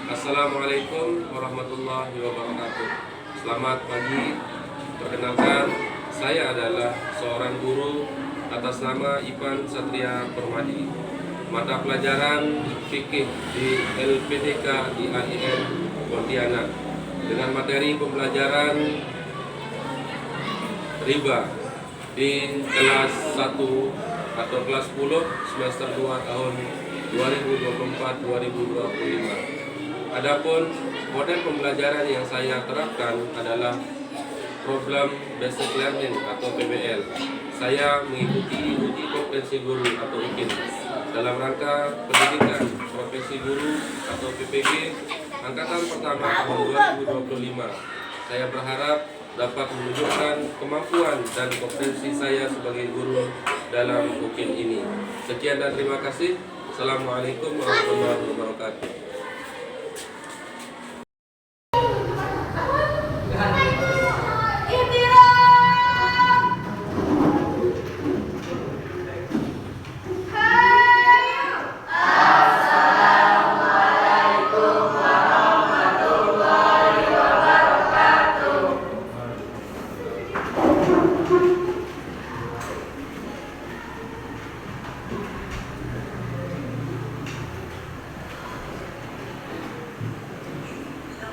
Assalamualaikum warahmatullahi wabarakatuh. Selamat pagi. Perkenalkan, saya adalah seorang guru atas nama Ipan Satria Permadi. Mata pelajaran fikih di LPDK IAIN Pontianak dengan materi pembelajaran riba di kelas 1 atau kelas 10 semester 2 tahun 2024-2025. Adapun model pembelajaran yang saya terapkan adalah Problem Basic Learning atau PBL. Saya mengikuti uji kompetensi guru atau UKIN dalam rangka pendidikan profesi guru atau PPG angkatan pertama tahun 2025. Saya berharap dapat menunjukkan kemampuan dan kompetensi saya sebagai guru dalam UKIN ini. Sekian dan terima kasih. Assalamualaikum warahmatullahi wabarakatuh.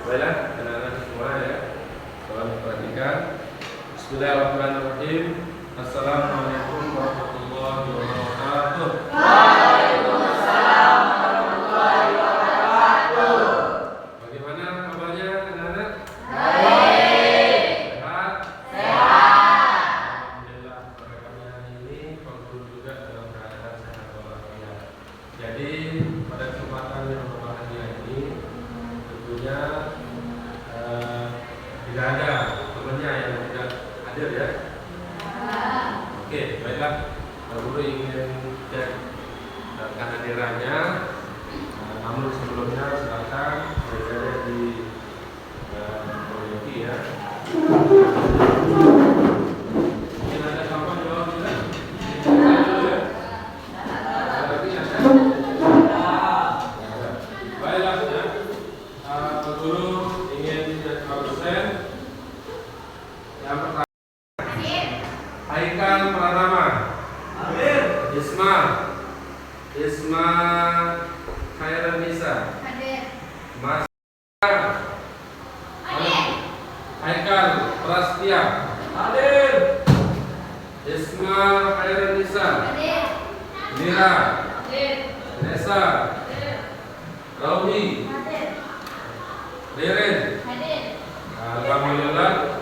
Baiklah, anak-anak semua ya, tolong perhatikan. Bismillahirrahmanirrahim. Assalamualaikum warahmatullahi wabarakatuh. Waalaikumsalam warahmatullahi wabarakatuh. Bagaimana kabarnya anak-anak? Baik. Sehat? Sehat. Alhamdulillah, pada kami hari ini guru juga dalam keadaan sehat walafiat. Jadi pada kesempatan yang berbahagia ini tentunya tidak ada temannya yang tidak hadir ya. Oke, baiklah. Guru ingin cek kehadirannya. Namun sebelumnya silakan berada di proyeksi ya. Mungkin ada kapan jawab tidak? Baiklah ya. Guru ingin cek absen. Yang pertama, Haikal Pranama. Isma Khairan Nisa. Mas Haikal Prastia. Isma Khairan Nisa. Mira. Nesa. Rawi. Deren. Alhamdulillah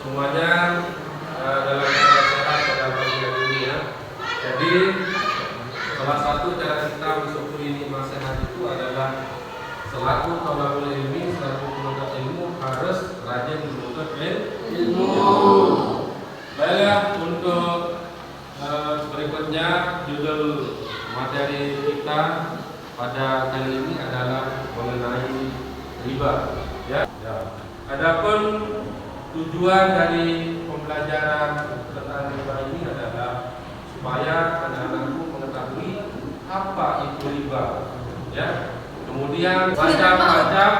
semuanya dalam keadaan sehat pada pagi hari ini ya. Jadi salah satu cara kita mensyukuri nikmat sehat itu adalah selaku thalabul ilmi, selaku penuntut ilmu harus rajin menuntut ilmu. Baiklah, untuk berikutnya judul materi kita pada kali ini adalah mengenai riba ya. Adapun tujuan dari pembelajaran tentang riba ini adalah supaya anak-anakku mengetahui apa itu riba ya. Kemudian macam-macam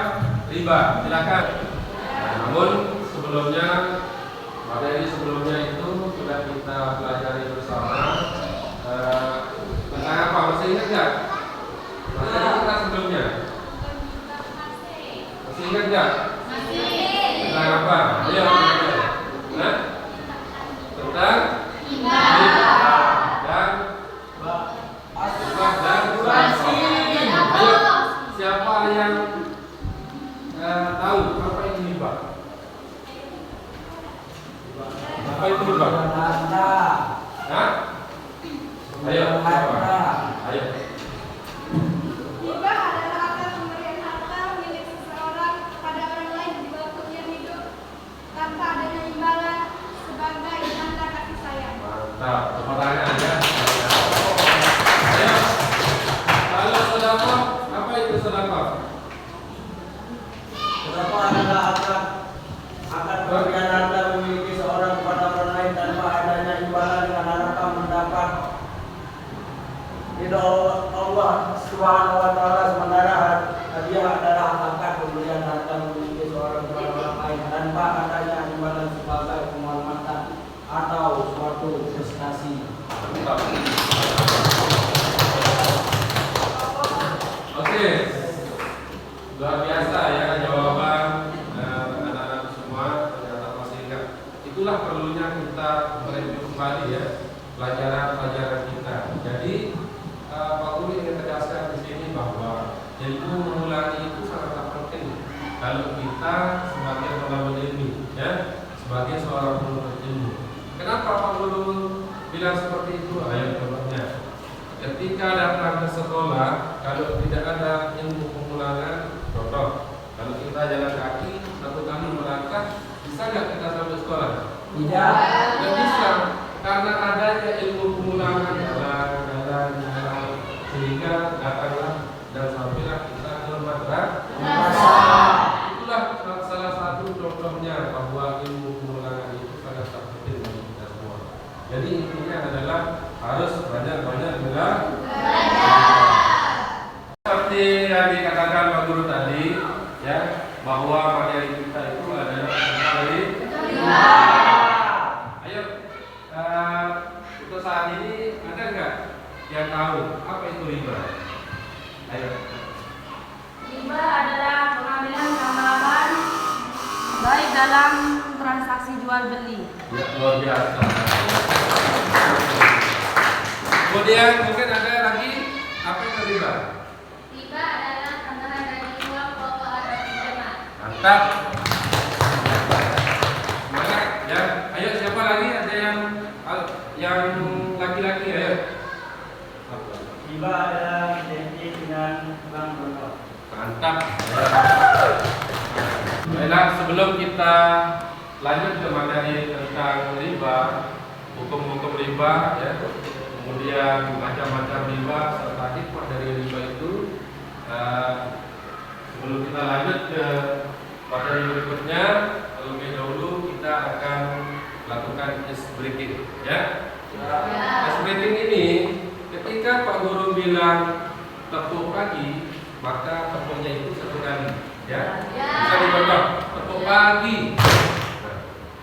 riba. Silakan. Namun sebelumnya materi sebelumnya itu sudah kita pelajari bersama tentang apa? Masih ingat nggak? Materi kita sebelumnya? Masih ingat nggak? Tentang apa? Ayo. Nah, tentang riba dan ayo, siapa yang tahu apa itu riba? Apa itu riba? Hah? Ayo, siapa? Ayo. Riba adalah akad pemberian harta milik seseorang kepada orang lain di waktunya hidup tanpa adanya imbalan sebagai tanda kasih sayang. Mantap, tepuk tangan aja. Ayo. Kalau sedekah, apa itu sedekah? Sedekah adalah akad pemberian harta memiliki seorang kepada orang lain tanpa adanya imbalan dengan harapan mendapat ridho Allah Subhanahu wa taala, sementara hadiah adalah Luar biasa ya jawaban anak-anak semua, ternyata masih ingat. Itulah perlunya kita mereview kembali ya pelajaran-pelajaran kita. Jadi Pak Guru ingin tegaskan di sini bahwa ilmu mengulangi itu sangat penting kalau kita sebagai penuntut ilmu, ya, sebagai seorang penuntut ilmu. Kenapa Pak Guru bilang seperti itu? Ayo contohnya. Ketika datang ke sekolah, kalau tidak ada ilmu pengulangan, contoh, kalau kita jalan kaki 1 kali melangkah, bisa nggak kita sampai sekolah? Tidak. Nggak bisa, karena adanya ilmu pengulangan jalan, sehingga datanglah dan sampailah kita ke madrasah. Itulah salah satu contohnya bahwa ilmu pengulangan itu sangat penting bagi kita semua. Jadi intinya adalah harus banyak-banyak belajar. Seperti yang dikatakan Pak Guru tadi, ya, bahwa materi kita itu adalah tentang riba. Ayo, untuk saat ini ada nggak yang tahu apa itu riba? Ayo. Riba adalah pengambilan tambahan baik dalam transaksi jual beli. Ya, luar biasa. Kemudian mungkin ada lagi apa itu riba? Riba adalah tambahan dari uang pokok atau pinjaman. Mantap. Semangat ya. Ayo siapa lagi ada yang laki-laki ayo. Riba adalah identik dengan uang pokok. Mantap. Baiklah, sebelum kita lanjut ke materi tentang riba, hukum-hukum riba, ya, kemudian macam-macam riba serta hikmah dari riba itu, sebelum kita lanjut ke materi berikutnya, terlebih dahulu kita akan lakukan ice breaking, ya. Ice breaking ini, ketika Pak Guru bilang tepuk pagi, maka tepuknya itu 1 kali, ya. Bisa dicontoh, tepuk pagi. Nah,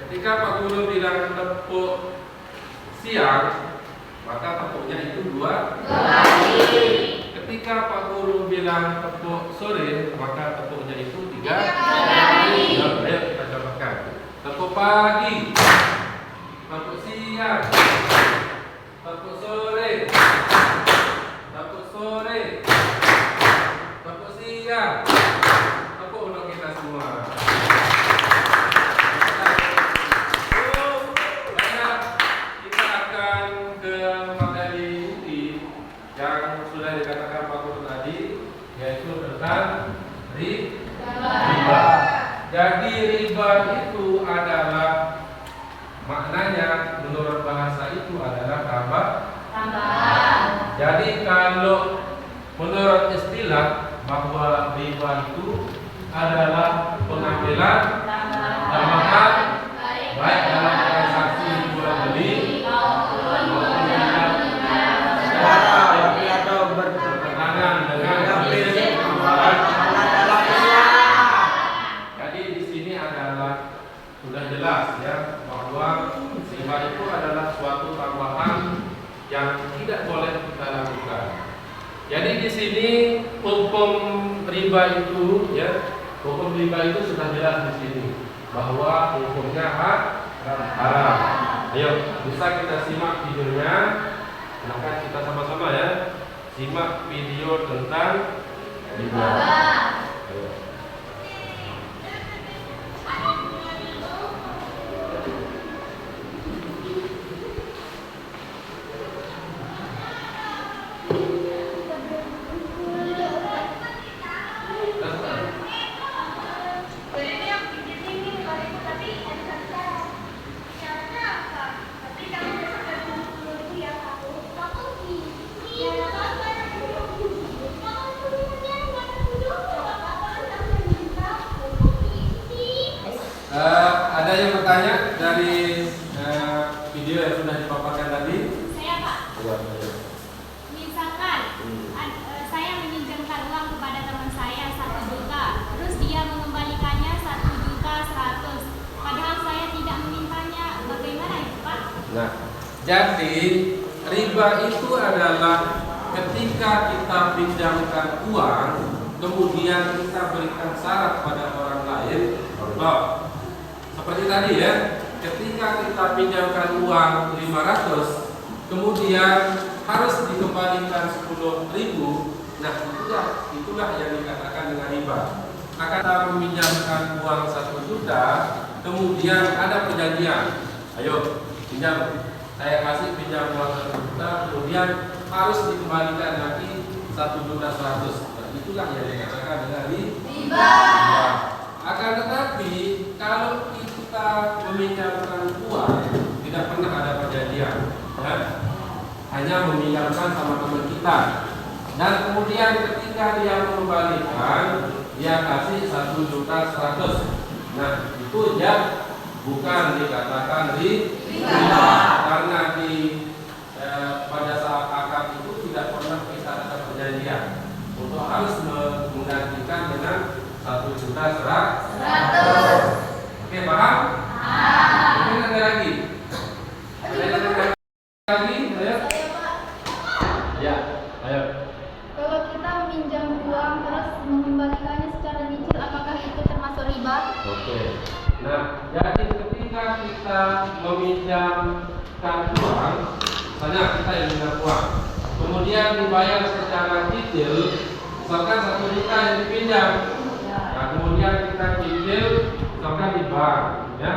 ketika Pak Guru bilang tepuk siang, maka tepuknya itu 2 kali. Ketika Pak Guru bilang tepuk sore, maka tepuknya itu 3 kali. Ayo kita contohkan. Tepuk pagi, tepuk siang, tepuk sore, tepuk sore, tepuk siang. Tepuk untuk kita semua. Baiklah, kita akan ke materi inti yang sudah dikatakan Pak Guru tadi, yaitu tentang riba. Jadi riba itu adalah maknanya menurut bahasa itu adalah tambahan. Jadi kalau menurut istilah bahwa riba itu adalah pengambilan tambahan baik dalam transaksi jual beli maupun dalam Secara atau bertentangan dengan prinsip amalan. Jadi di sini adalah sudah jelas ya bahwa riba itu adalah suatu tambahan yang tidak boleh kita lakukan. Jadi di sini hukum riba itu, ya, hukum riba itu sudah jelas di sini bahwa hukumnya haram. Ayo bisa kita simak videonya, silakan kita sama-sama ya simak video tentang riba. Ayo. Ada yang bertanya dari video yang sudah dipaparkan tadi? Saya Pak, Ya. misalkan saya meminjamkan uang kepada teman saya 1 juta, terus dia mengembalikannya 1.100.000, padahal saya tidak memintanya, bagaimana itu Pak? Nah, jadi riba itu adalah ketika kita pinjamkan uang kemudian kita berikan syarat pada orang lain, contoh seperti tadi ya, ketika kita pinjamkan uang 500, kemudian harus dikembalikan 10.000. Nah, itulah yang dikatakan dengan riba. Akan kita meminjamkan uang 1 juta, kemudian ada perjanjian. Ayo, pinjam. Saya kasih pinjam uang 1 juta, kemudian harus dikembalikan lagi 1.100.000. Nah, itulah yang dikatakan dengan riba. Akan tetapi kalau kita meminjamkan uang tidak pernah ada perjanjian, ya, hanya meminjamkan sama teman kita, dan kemudian ketika dia mengembalikan dia kasih 1.100.000. Nah, itu ya bukan dikatakan riba, karena pada saat akad itu tidak pernah kita ada perjanjian untuk harus menggantikan dengan 1.100.000. Oke, paham? Mungkin ada lagi? Ada lagi? Ayo. Ya, ayo. Kalau kita meminjam uang terus mengembalikannya secara nyicil, apakah itu termasuk riba? Oke. Nah, jadi ketika kita meminjamkan uang, misalnya kita yang minjam uang, kemudian dibayar secara cicil, misalkan 1 juta yang dipinjam, nah kemudian kita cicil, misalkan di bank, ya,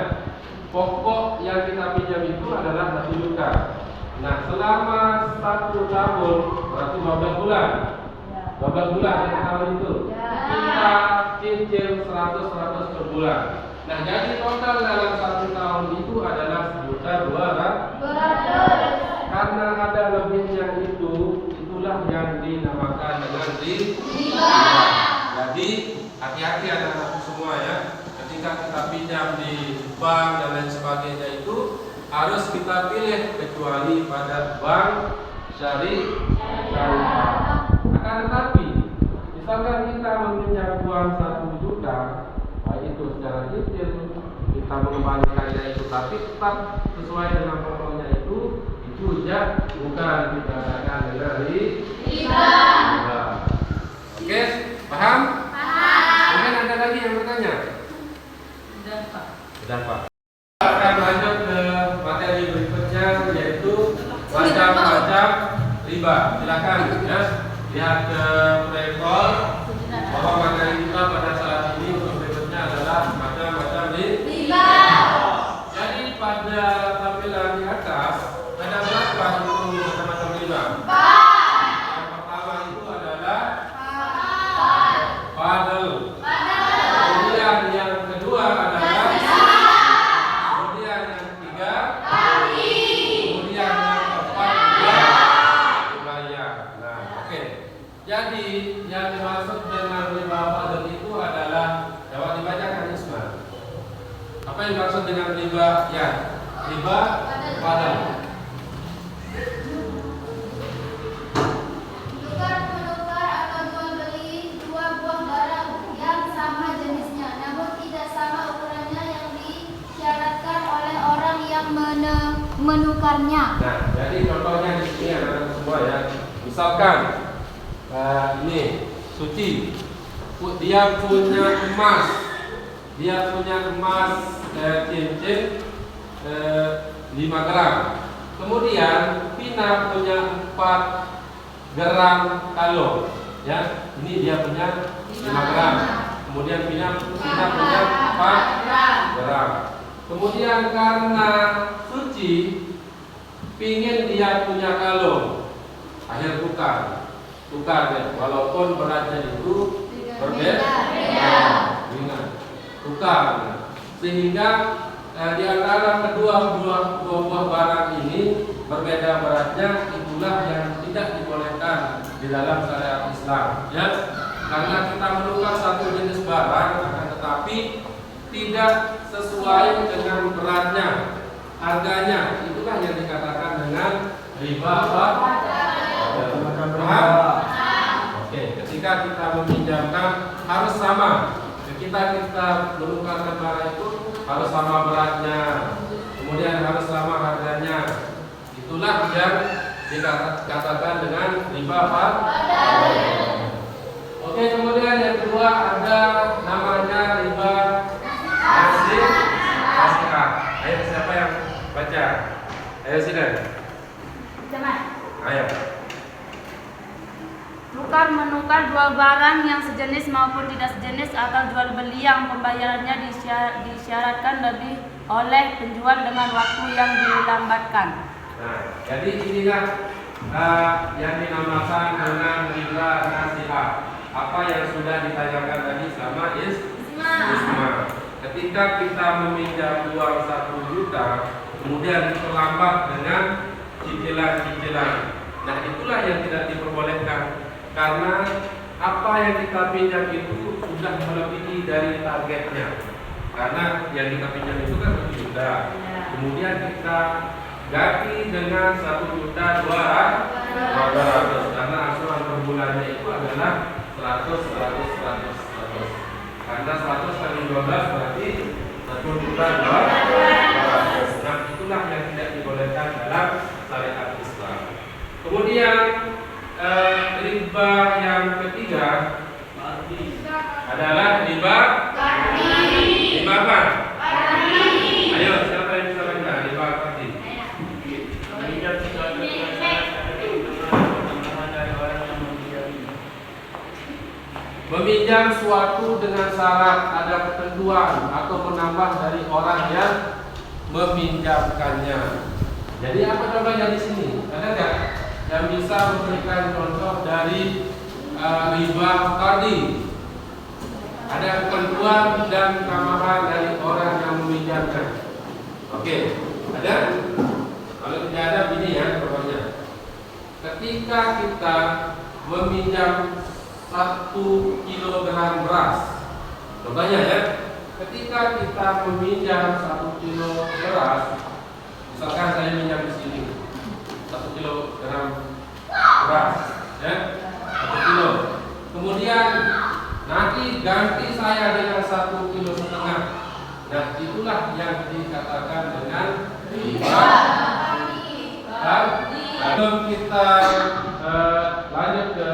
pokok yang kita pinjam itu adalah 1 juta. Nah, selama 1 tahun, berarti 12 bulan. 12 bulan satu tahun itu. Kita cicil 100 per bulan. Nah, jadi total dalam 1 tahun itu adalah 1.200.000. Karena ada lebihnya itu, itulah yang dinamakan dengan riba. Jadi hati-hati anak-anak semua ya. Ketika kita pinjam di bank dan lain sebagainya itu harus kita pilih, kecuali pada bank syariah. Akan tetapi misalkan kita meminjam uang 1 juta, baik itu secara cicil, kita mengembalikannya itu tapi tetap sesuai dengan pokoknya itu ya bukan dikatakan dengan riba. Oke, paham? Mungkin ada lagi yang bertanya? Sudah, Pak. Akan lanjut ke materi berikutnya, yaitu macam-macam riba. Silakan ya, lihat ke proyektor bahwa materi kita pada saat ini untuk berikutnya adalah macam-macam riba. Jadi pada tampilan di atas ada berapa itu macam-macam riba? Yang pertama itu adalah fadl. Kemudian yang kedua adalah, kemudian yang ketiga, kemudian yang keempat dibayar. Nah, oke. Jadi yang dimaksud dengan riba fadl itu adalah, dapat dibacakan Isma. Apa yang dimaksud dengan riba? Ya, riba fadl. Menukar atau jual beli 2 buah barang yang sama jenisnya, namun tidak sama ukurannya yang disyaratkan oleh orang yang menukarnya. Nah, jadi contohnya di sini anak-anak semua ya. Misalkan ini Suci, dia punya emas cincin 5 gram. Kemudian Pina punya 4 gram kalung, ya. Ini dia punya 5 gram. Kemudian Pina punya 4 gram. Kemudian karena Suci pingin dia punya kalung, akhir tukar ya, walaupun beratnya itu berbeda, tukar. Sehingga di antara kedua buah barang ini berbeda beratnya, itulah yang tidak dibolehkan di dalam syariat Islam, ya. Karena kita menukar satu jenis barang, akan tetapi tidak sesuai dengan beratnya, harganya, itulah yang dikatakan dengan riba fadl. Oke, ketika kita meminjamkan harus sama. Ketika kita menukarkan barang itu harus sama beratnya, kemudian harus sama harganya. Itulah yang dikatakan dengan riba fadl. Oke. Oke, kemudian yang kedua ada namanya riba nasi'ah. Ayo siapa yang baca? Ayo silakan. Cepat. Ayo. Tukar menukar jual barang yang sejenis maupun tidak sejenis atau jual beli yang pembayarannya disyaratkan lebih oleh penjual dengan waktu yang dilambatkan. Nah, jadi inilah yang dinamakan dengan riba nasi'ah. Apa yang sudah ditanyakan tadi sama Isma. Ketika kita meminjam uang 1 juta, kemudian terlambat dengan cicilan-cicilan. Nah, itulah yang tidak diperbolehkan. Karena apa yang kita pinjam itu sudah melebihi dari targetnya. Karena yang kita pinjam itu kan 1 juta. Kemudian kita ganti dengan 1.200.000 karena asuran per bulannya itu adalah 100. Karena 100 kali 12 berarti 1.200.000. Nah, itulah yang tidak dibolehkan dalam syariat Islam. Kemudian riba yang ketiga adalah riba apa? Ayo, siapa yang bisa baca riba apa? Meminjam suatu dengan syarat ada ketentuan atau menambah dari orang yang meminjamkannya. Jadi apa contohnya di sini? Ada nggak yang bisa memberikan contoh dari riba tadi? Ada ketentuan dan tambahan dari orang yang meminjamkan. Oke, ada? Kalau tidak ada begini ya contohnya. Ketika kita meminjam 1 kilogram beras, contohnya ya, ketika kita meminjam 1 kilo beras, misalkan saya minjam di sini 1 kilogram beras, ya, 1 kilo. Kemudian nanti ganti saya dengan 1,5 kilo. Nah, itulah yang dikatakan dengan riba. Sebelum kita lanjut ke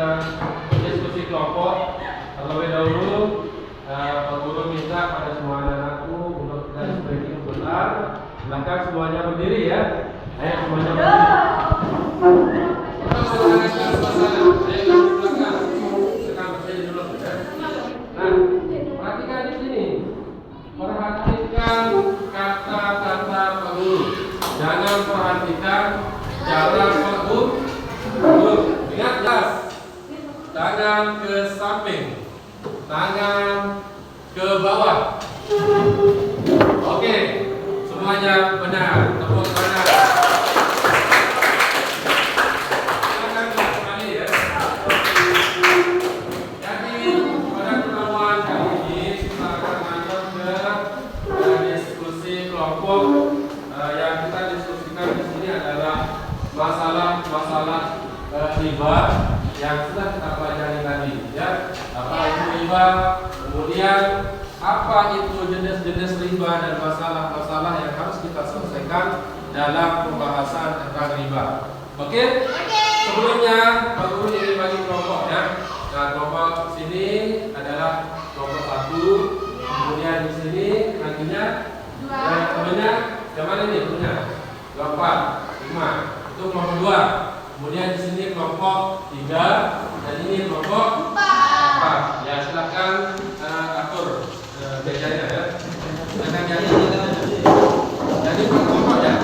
diskusi kelompok, terlebih dahulu Pak Guru minta pada semua anak-anakku untuk kita breaking sebentar. Silakan semuanya berdiri ya. Ayo semuanya berdiri. Kita mengenai suasana. Ayo silakan. Sekarang berdiri dulu ya. Nah, perhatikan di sini. Perhatikan kata-kata Pak Guru. Jangan perhatikan cara Pak Guru. Ingat jelas. Tangan ke samping, tangan ke bawah. Oke, semuanya benar. Tepuk tangan. Silakan kembali ya. Jadi pada pertemuan kali ini kita akan lanjut ke diskusi kelompok. Yang kita diskusikan di sini adalah masalah riba yang sudah kita pelajari tadi, ya. Apa itu riba? Kemudian apa itu jenis-jenis riba dan masalah-masalah yang harus kita selesaikan dalam pembahasan tentang riba. Oke? Sebelumnya Pak Guru ingin bagi kelompok ya. Nah, kelompok sini adalah kelompok 1. Kemudian di sini nantinya temannya yang mana ini punya? 4, 5. Itu kelompok 2. Kemudian di sini kelompok 3 dan ini kelompok 4. Ya, silakan atur bedanya ya. Silakan jadi kelompok ya.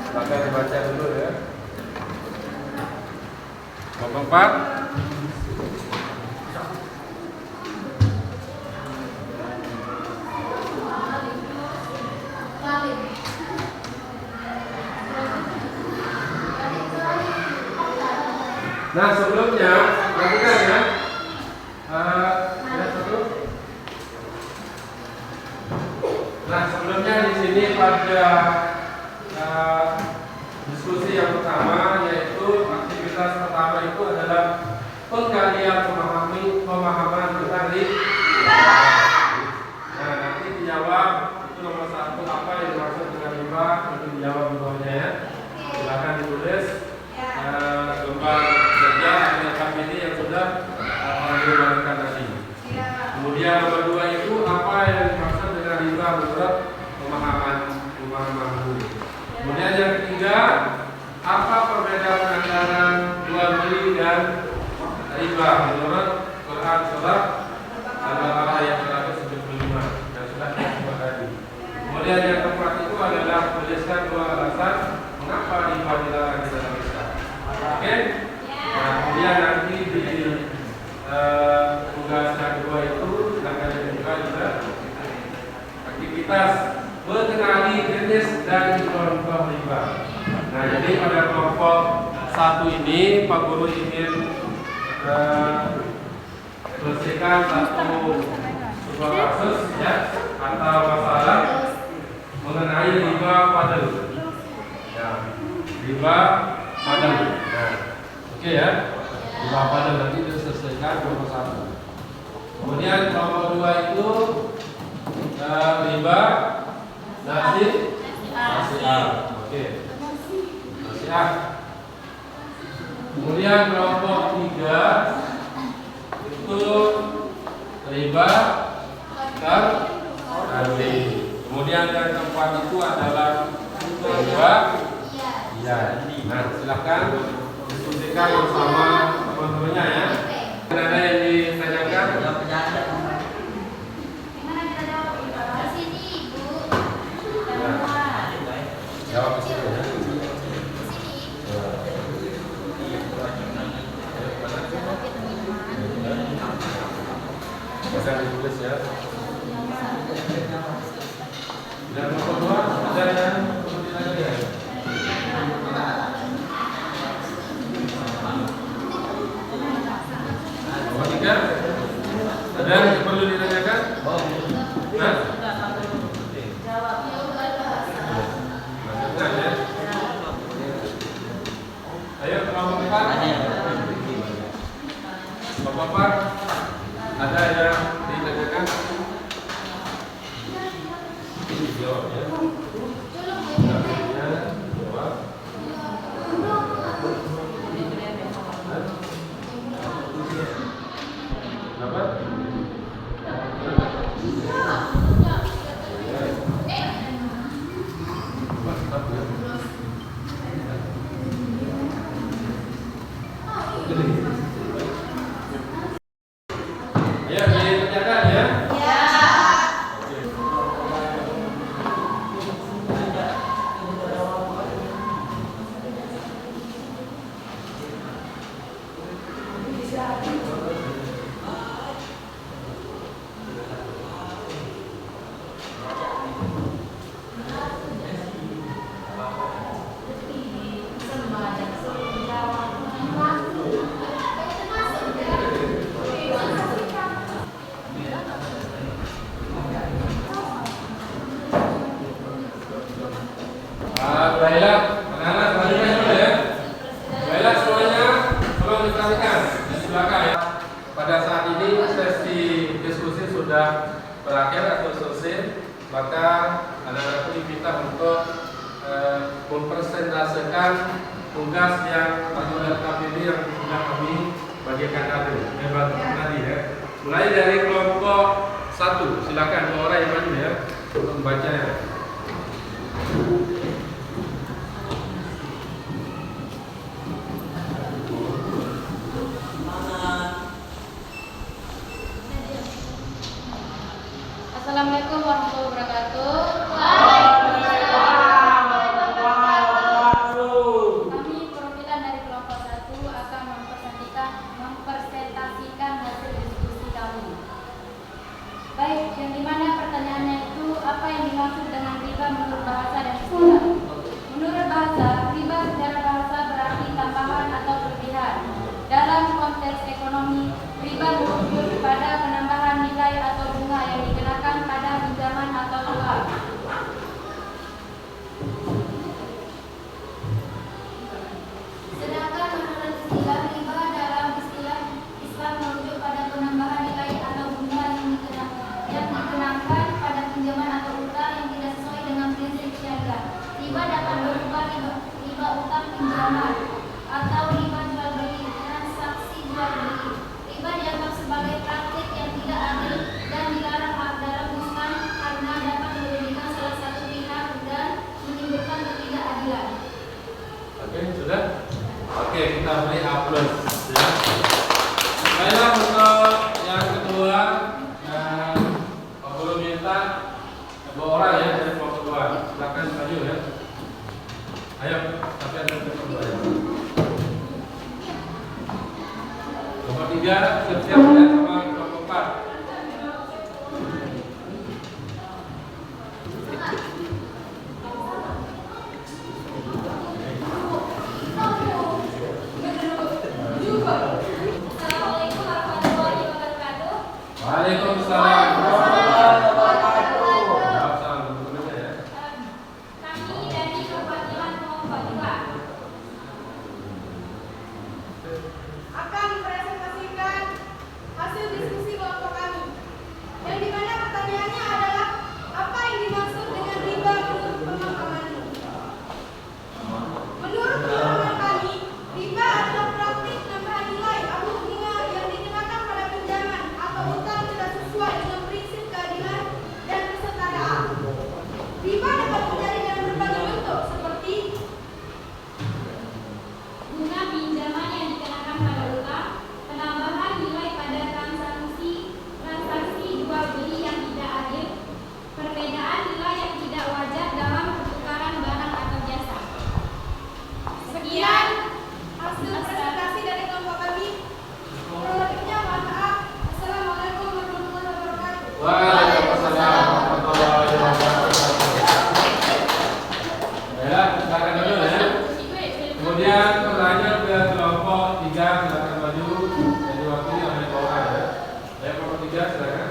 Maka dibaca dulu ya. Bapak-bapak. Nah sebelumnya, perhatikan ya. Nah sebelumnya di sini pada diskusi yang pertama, yaitu aktivitas pertama itu adalah penggalian pemahaman tentang riba. Nah nanti dijawab itu nomor 1 apa yang dimaksud dengan riba, nanti dijawab di bawahnya ya. Silakan ditulis lembar kerja ini yang sudah dilakukan tadi. Kemudian nomor 2 itu apa yang dimaksud dengan riba menurut pemahaman dulu. Kemudian yang ketiga, apa perbedaan antara jual beli dan riba menurut Quran surat Al-Baqarah ayat 175 yang sudah kita tadi. Kemudian yang keempat itu adalah tuliskan 2 alasan mengapa riba dilarang di dalam Islam. Oke? Nah, kemudian nanti di tugas yang kedua itu akan dibuka juga aktivitas mengenali jenis dan contoh riba. Nah, jadi pada kelompok 1 ini Pak Guru ingin selesaikan sebuah kasus ya atau masalah mengenai riba fadl. Ya, riba fadl. Nah, oke ya. Riba fadl nanti diselesaikan kelompok 1. Kemudian kelompok 2 itu riba nasi'ah. Oke. Nasi'ah. Kemudian kelompok 3 itu riba tarbi. Kemudian yang keempat itu adalah riba iya. Nah, silakan diskusikan bersama teman-temannya ya. Ada yang ditanyakan? Jawab ke sini ya. Bisa ditulis ya. Dan nomor 2 ada yang perlu ditanyakan? Nomor 3 ada yang perlu ditanyakan? Hah? Ayo kelompok 4. Bapak-bapak, ada yang ditanyakan? Jawab ya. Jawab. Kenapa? Ya, ditanyakan ya. Baiklah, anak-anak perhatikan dulu ya. Baiklah semuanya, tolong diperhatikan di belakang ya. Pada saat ini sesi diskusi sudah berakhir atau selesai, maka anak-anak diminta untuk mempresentasikan tugas yang terhadap KPD yang sudah kami bagikan tadi ya. Mulai dari kelompok 1, silakan 2 orang yang maju ya untuk membacanya. Assalamualaikum warahmatullahi wabarakatuh. riba merujuk pada penambahan nilai atau bunga yang dikenakan pada pinjaman atau tukar. Sedangkan menurut istilah riba dalam istilah Islam merujuk pada penambahan nilai atau bunga yang dikenakan pada pinjaman atau utang yang tidak sesuai dengan prinsip syariah. Riba dapat berupa riba utang pinjaman atau riba jual beli, transaksi jual beli. Riba dianggap sebagai praktik yang tidak adil dan dilarang dalam Islam karena dapat merugikan salah satu pihak dan menimbulkan ketidakadilan. Oke, sudah? Oke, kita beri A+. Ya. Baiklah, untuk yang kedua, Pak Guru minta 2 orang ya dari kelompok 2. Silakan maju ya. Ayo, tapi ada kelompok 2 ya. Kelompok 3 siap-siap ya sama kelompok 4. Assalamualaikum warahmatullahi wabarakatuh. Waalaikumsalam. Kami dari perwakilan kelompok 2 akan mempresentasikan hasil diskusi kelompok kami, yang dimana pertanyaannya adalah apa yang dimaksud dengan riba menurut pemahaman ini. Menurut pemahaman kami, riba adalah praktik tambahan nilai atau bunga yang dikenakan pada pinjaman atau utang tidak sesuai dengan prinsip keadilan dan kesetaraan. Riba dapat terjadi dalam berbagai bentuk seperti bunga pinjaman yang dikenakan pada utang, penambahan nilai pada transaksi jual beli yang tidak adil, perbedaan nilai yang tidak wajar dalam pertukaran barang atau jasa. sekian hasil presentasi dari kelompok kami. Kurang-lebihnya mohon maaf. Assalamualaikum warahmatullahi wabarakatuh. Waalaikumsalam warahmatullahi wabarakatuh. Ya, silakan dulu ya. Kemudian berlanjut ke kelompok 3, silakan maju. Jadi waktunya oleh orang ya. Ya, kelompok 3 silakan.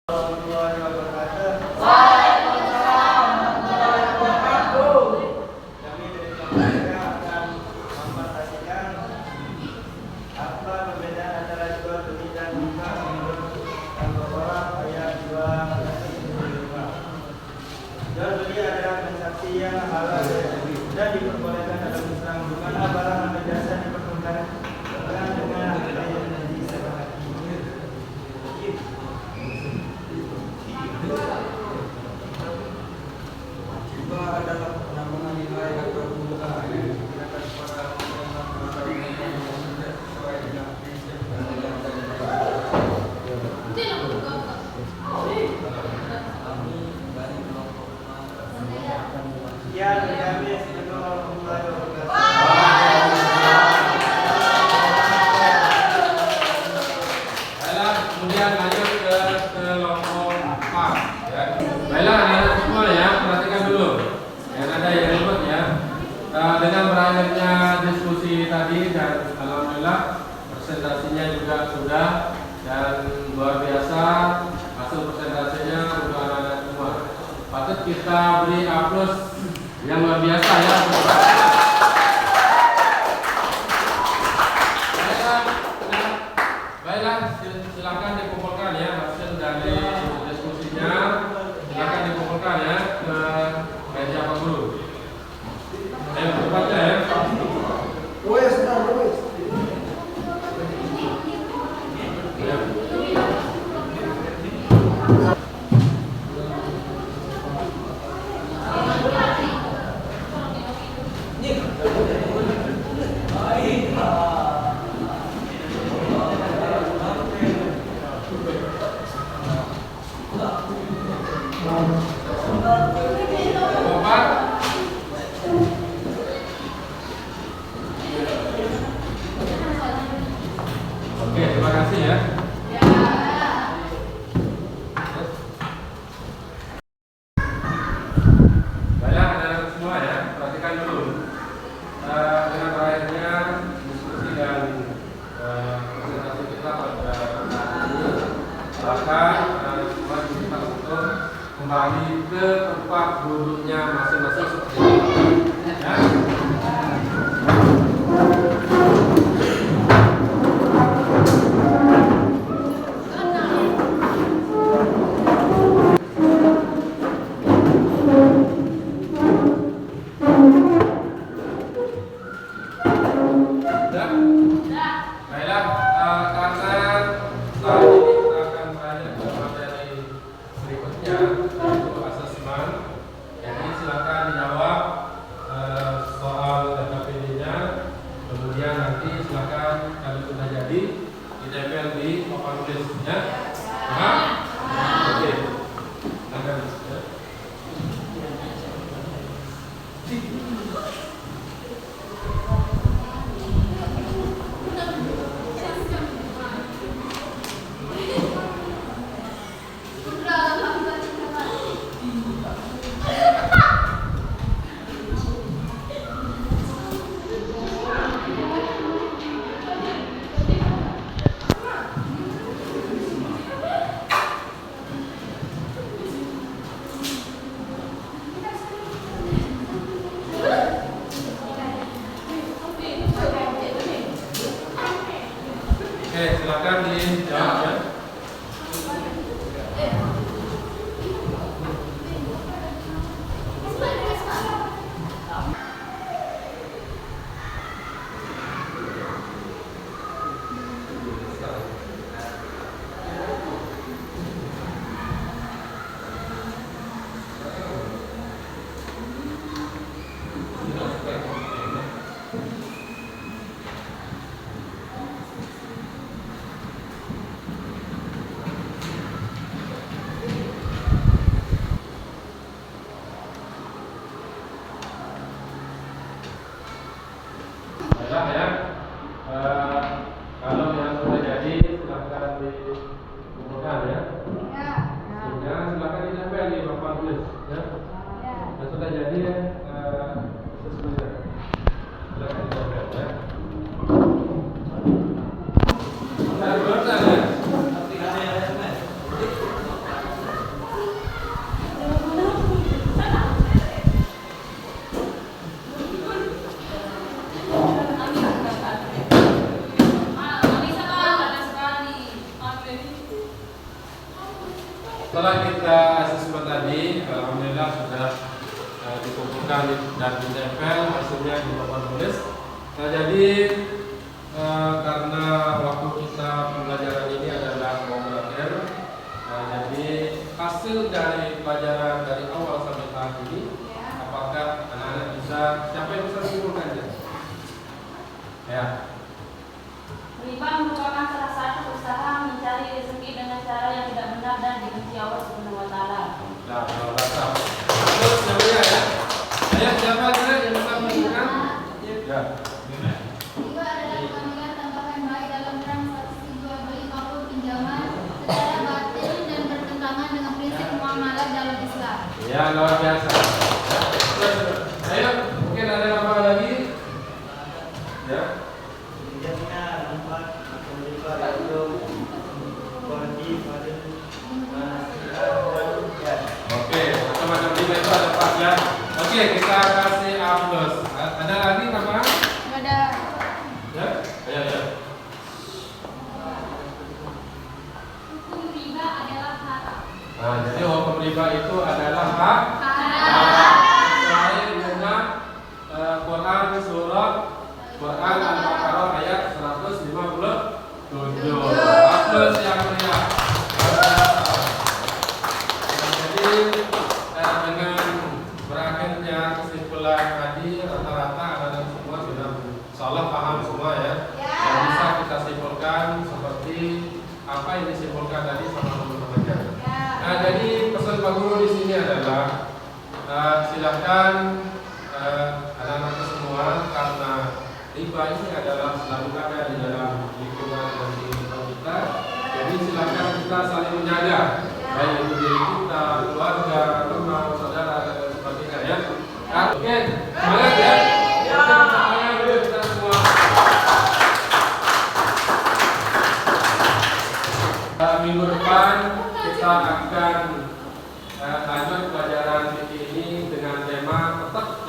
Warahmatullahi wabarakatuh. Kami dari kelompok 3 akan mempresentasikan apa perbedaan antara jual beli dan riba menurut Al-Baqarah ayat 2:25. Jual beli adalah transaksi yang halal dan diperbolehkan dalam Islam, di mana barang atau jasa dipertukarkan dengan harga yang disepakati. Riba adalah penambahan nilai atau bunga yang digunakan pada pinjaman atau utang yang tidak sesuai dengan prinsip keadilan dan kesetaraan. Sekian dari kami. Assalamualaikum warahmatullahi wabarakatuh. Baiklah, kemudian lanjut ke kelompok 4 ya. Baiklah, anak-anak semua ya, perhatikan dulu. Yang ada yang ribut ya. Dengan berakhirnya diskusi tadi dan alhamdulillah presentasinya juga sudah dan luar biasa hasil presentasinya untuk anak-anak semua. Patut kita beri aplaus yang luar biasa ya. Baiklah, silakan dikumpulkan ya hasil dari diskusinya. Silakan dikumpulkan ya ke meja Pak Guru. Ayo cepatnya ya. duduknya masing-masing seperti itu. Ya. Baiklah, karena saat ini kita akan tanya ke materi berikutnya, yaitu asesmen. Jadi silakan dijawab soal DKPD-nya. Kemudian nanti silakan kalau sudah jadi ditempel di papan tulisnya. Paham? Oke. Silakan. Ya. Oke, silakan dijawab ya. Baiklah ya. Kalau yang sudah jadi silakan dikumpulkan ya. Sehingga silakan ditempel di papan tulis ya. Yang sudah jadi sesuai. Silakan ditempel ya. Nah, berurusan ya. Setelah kita asesmen tadi, alhamdulillah sudah dikumpulkan dan ditempel hasilnya di papan tulis. Nah, jadi karena waktu kita pembelajaran ini adalah mau berakhir, jadi hasil dari pelajaran dari awal sampai saat ini, apakah anak-anak bisa, siapa yang bisa menyimpulkannya? Ya. Riba merupakan salah satu usaha mencari rezeki dengan cara yang tidak benar dan dibenci Allah Subhanahu wa taala. Nah, kalau rasa. Terus namanya ya. Ayo siapa kira yang bisa menentukan? Ya. Riba adalah kepemilikan tambahan baik dalam transaksi jual beli maupun pinjaman secara batil dan bertentangan dengan prinsip muamalah dalam Islam. Ya, luar biasa. Ayo, mungkin ada apa lagi? Ya. Kemudiannya empat riba itu wajib pada manusia. Oke, macam-macam riba itu ada 4 ya. Oke, kita kasih A+. Ada lagi apa? Ada Ya. Ayo. Hukum riba adalah haram. Nah, jadi hukum riba itu adalah hak. Sesuai dengan Quran surah Quran Al-Baqarah ayat 157. Plus yang meriah. Jadi dengan berakhirnya kesimpulan tadi rata-rata anak-anak semua sudah salah paham semua ya. Dan bisa kita simpulkan seperti apa yang disimpulkan tadi sama teman-temannya. Nah, jadi pesan Pak Guru di sini adalah silakan anak-anak semua, karena riba ini adalah selalu ada di dalam lingkungan dan kehidupan kita. Jadi silakan kita saling menjaga, baik itu diri kita, keluarga, teman, saudara dan sebagainya ya. Oke, semangat ya. Semangat dulu kita semua. Minggu depan kita akan lanjut pelajaran fikih ini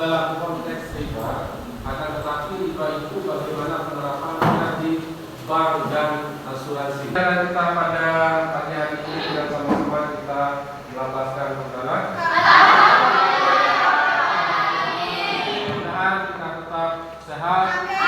dalam konteks riba, akan tetapi riba itu bagaimana penerapannya di bank dan asuransi. Dan kita pada pagi hari ini dengan sama-sama kita melafazkan bersalah. Mudah-mudahan kita tetap sehat.